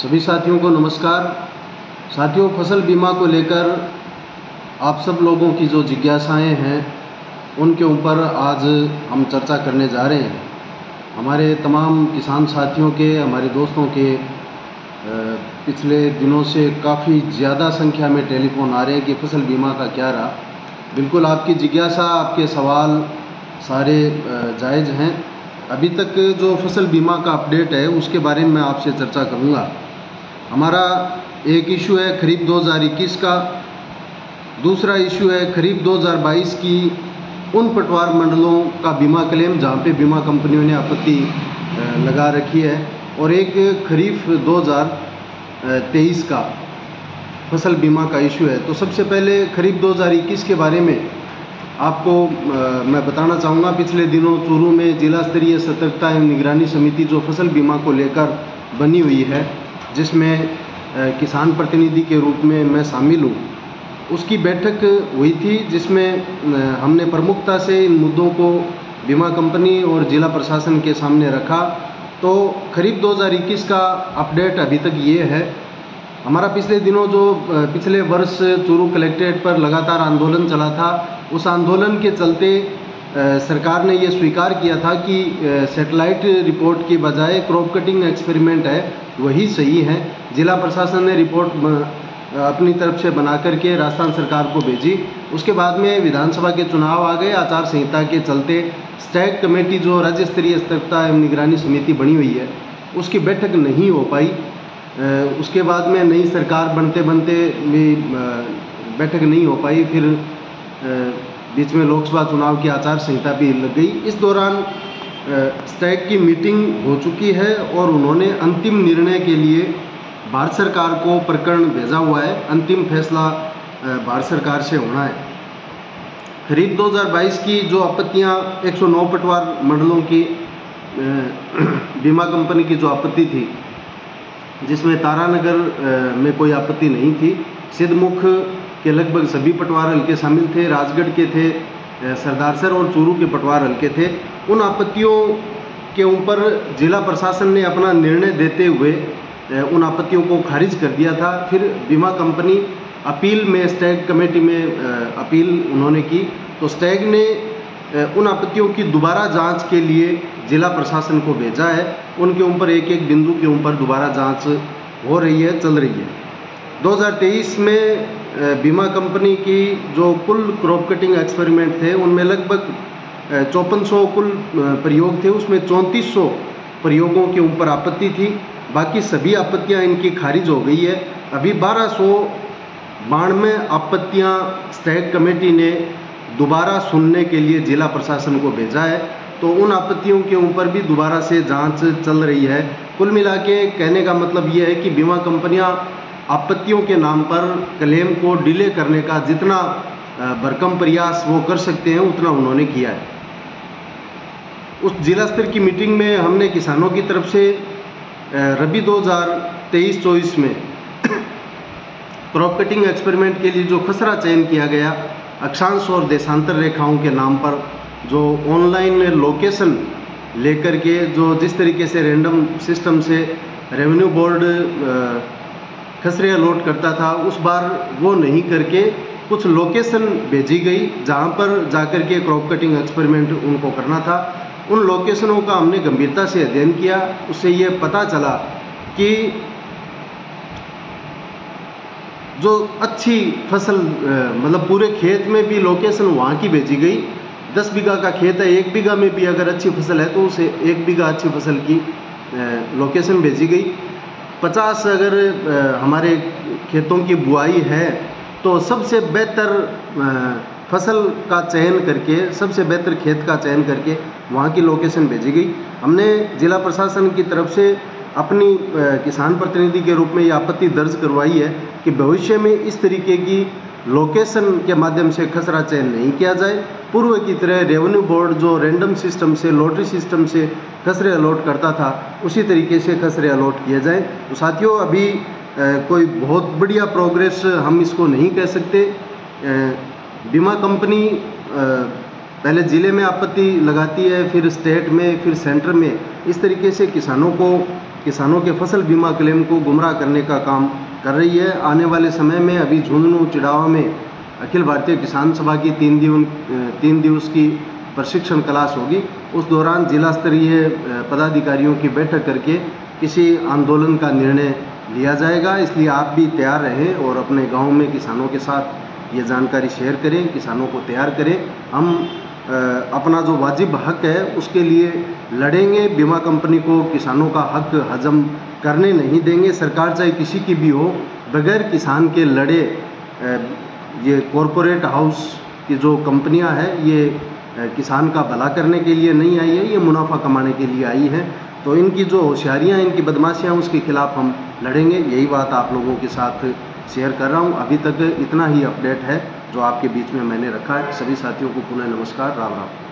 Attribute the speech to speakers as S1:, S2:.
S1: सभी साथियों को नमस्कार। साथियों, फसल बीमा को लेकर आप सब लोगों की जो जिज्ञासाएं हैं उनके ऊपर आज हम चर्चा करने जा रहे हैं। हमारे तमाम किसान साथियों के, हमारे दोस्तों के पिछले दिनों से काफ़ी ज़्यादा संख्या में टेलीफोन आ रहे हैं कि फसल बीमा का क्या रहा। बिल्कुल आपकी जिज्ञासा, आपके सवाल सारे जायज़ हैं। अभी तक जो फसल बीमा का अपडेट है उसके बारे में मैं आपसे चर्चा करूंगा। हमारा एक इशू है खरीफ 2021 का, दूसरा इशू है खरीफ 2022 की उन पटवार मंडलों का बीमा क्लेम जहां पे बीमा कंपनियों ने आपत्ति लगा रखी है, और एक खरीफ 2023 का फसल बीमा का इशू है। तो सबसे पहले खरीफ 2021 के बारे में आपको मैं बताना चाहूँगा। पिछले दिनों चूरू में जिला स्तरीय सतर्कता एवं निगरानी समिति जो फसल बीमा को लेकर बनी हुई है, जिसमें किसान प्रतिनिधि के रूप में मैं शामिल हूँ, उसकी बैठक हुई थी, जिसमें हमने प्रमुखता से इन मुद्दों को बीमा कंपनी और जिला प्रशासन के सामने रखा। तो खरीफ 2021 का अपडेट अभी तक ये है। हमारा पिछले दिनों जो पिछले वर्ष चूरू कलेक्ट्रेट पर लगातार आंदोलन चला था, उस आंदोलन के चलते सरकार ने ये स्वीकार किया था कि सैटेलाइट रिपोर्ट की बजाय क्रॉप कटिंग एक्सपेरिमेंट है वही सही है। जिला प्रशासन ने रिपोर्ट अपनी तरफ से बना करके राजस्थान सरकार को भेजी। उसके बाद में विधानसभा के चुनाव आ गए। आचार संहिता के चलते स्टैग कमेटी जो राज्य स्तरीय सतर्कता एवं निगरानी समिति बनी हुई है, उसकी बैठक नहीं हो पाई। उसके बाद में नई सरकार बनते बनते भी बैठक नहीं हो पाई। फिर बीच में लोकसभा चुनाव की आचार संहिता भी लग गई। इस दौरान स्टैग की मीटिंग हो चुकी है और उन्होंने अंतिम निर्णय के लिए भारत सरकार को प्रकरण भेजा हुआ है। अंतिम फैसला भारत सरकार से होना है। खरीफ 2022 की जो आपत्तियां 109 पटवार मंडलों की बीमा कंपनी की जो आपत्ति थी, जिसमें तारानगर में कोई आपत्ति नहीं थी, सिद्धमुख के लगभग सभी पटवार हल्के शामिल थे, राजगढ़ के थे, सरदारसर और चूरू के पटवार हल्के थे। उन आपत्तियों के ऊपर जिला प्रशासन ने अपना निर्णय देते हुए उन आपत्तियों को खारिज कर दिया था। फिर बीमा कंपनी अपील में स्टैग कमेटी में अपील उन्होंने की, तो स्टैग ने उन आपत्तियों की दोबारा जांच के लिए जिला प्रशासन को भेजा है। उनके ऊपर एक एक बिंदु के ऊपर दोबारा जांच हो रही है, चल रही है। 2023 में बीमा कंपनी की जो कुल क्रॉप कटिंग एक्सपेरिमेंट थे, उनमें लगभग 5400 कुल प्रयोग थे, उसमें 3400 प्रयोगों के ऊपर आपत्ति थी। बाकी सभी आपत्तियां इनकी खारिज हो गई है। अभी 1292 आपत्तियां स्टैग कमेटी ने दोबारा सुनने के लिए जिला प्रशासन को भेजा है। तो उन आपत्तियों के ऊपर भी दोबारा से जांच चल रही है। कुल मिला के कहने का मतलब ये है कि बीमा कंपनियां आपत्तियों के नाम पर क्लेम को डिले करने का जितना भरकम प्रयास वो कर सकते हैं, उतना उन्होंने किया है। उस जिला स्तर की मीटिंग में हमने किसानों की तरफ से रबी 2023-24 में क्रॉप कटिंग एक्सपेरिमेंट के लिए जो खसरा चयन किया गया, अक्षांश और देशांतर रेखाओं के नाम पर जो ऑनलाइन लोकेशन लेकर के जो जिस तरीके से रैंडम सिस्टम से रेवेन्यू बोर्ड खसरे अलॉट करता था, उस बार वो नहीं करके कुछ लोकेशन भेजी गई जहां पर जाकर के क्रॉप कटिंग एक्सपेरिमेंट उनको करना था। उन लोकेशनों का हमने गंभीरता से अध्ययन किया। उससे ये पता चला कि जो अच्छी फसल मतलब पूरे खेत में भी लोकेशन वहाँ की भेजी गई। 10 बीघा का खेत है, 1 बीघा में भी अगर अच्छी फसल है तो उसे 1 बीघा अच्छी फसल की लोकेशन भेजी गई। 50 अगर हमारे खेतों की बुआई है तो सबसे बेहतर फसल का चयन करके, सबसे बेहतर खेत का चयन करके वहाँ की लोकेशन भेजी गई। हमने जिला प्रशासन की तरफ से अपनी किसान प्रतिनिधि के रूप में ये आपत्ति दर्ज करवाई है कि भविष्य में इस तरीके की लोकेशन के माध्यम से खसरा चयन नहीं किया जाए। पूर्व की तरह रेवेन्यू बोर्ड जो रैंडम सिस्टम से, लॉटरी सिस्टम से खसरे अलॉट करता था, उसी तरीके से खसरे अलॉट किए जाए। तो साथियों, अभी कोई बहुत बढ़िया प्रोग्रेस हम इसको नहीं कह सकते। बीमा कंपनी पहले ज़िले में आपत्ति लगाती है, फिर स्टेट में, फिर सेंटर में। इस तरीके से किसानों को किसानों के फसल बीमा क्लेम को गुमराह करने का काम कर रही है। आने वाले समय में अभी झुंझुनू चिड़ावा में अखिल भारतीय किसान सभा की 3 दिवस की प्रशिक्षण क्लास होगी। उस दौरान जिला स्तरीय पदाधिकारियों की बैठक करके किसी आंदोलन का निर्णय लिया जाएगा। इसलिए आप भी तैयार रहें और अपने गांव में किसानों के साथ ये जानकारी शेयर करें, किसानों को तैयार करें। हम अपना जो वाजिब हक है उसके लिए लड़ेंगे। बीमा कंपनी को किसानों का हक हजम करने नहीं देंगे। सरकार चाहे किसी की भी हो, बगैर किसान के लड़े ये कॉरपोरेट हाउस की जो कंपनियां हैं ये किसान का भला करने के लिए नहीं आई है, ये मुनाफा कमाने के लिए आई है। तो इनकी जो होशियारियाँ, इनकी बदमाशियाँ, उसके खिलाफ हम लड़ेंगे। यही बात आप लोगों के साथ शेयर कर रहा हूँ। अभी तक इतना ही अपडेट है जो आपके बीच में मैंने रखा है। सभी साथियों को पुनः नमस्कार, राम राम।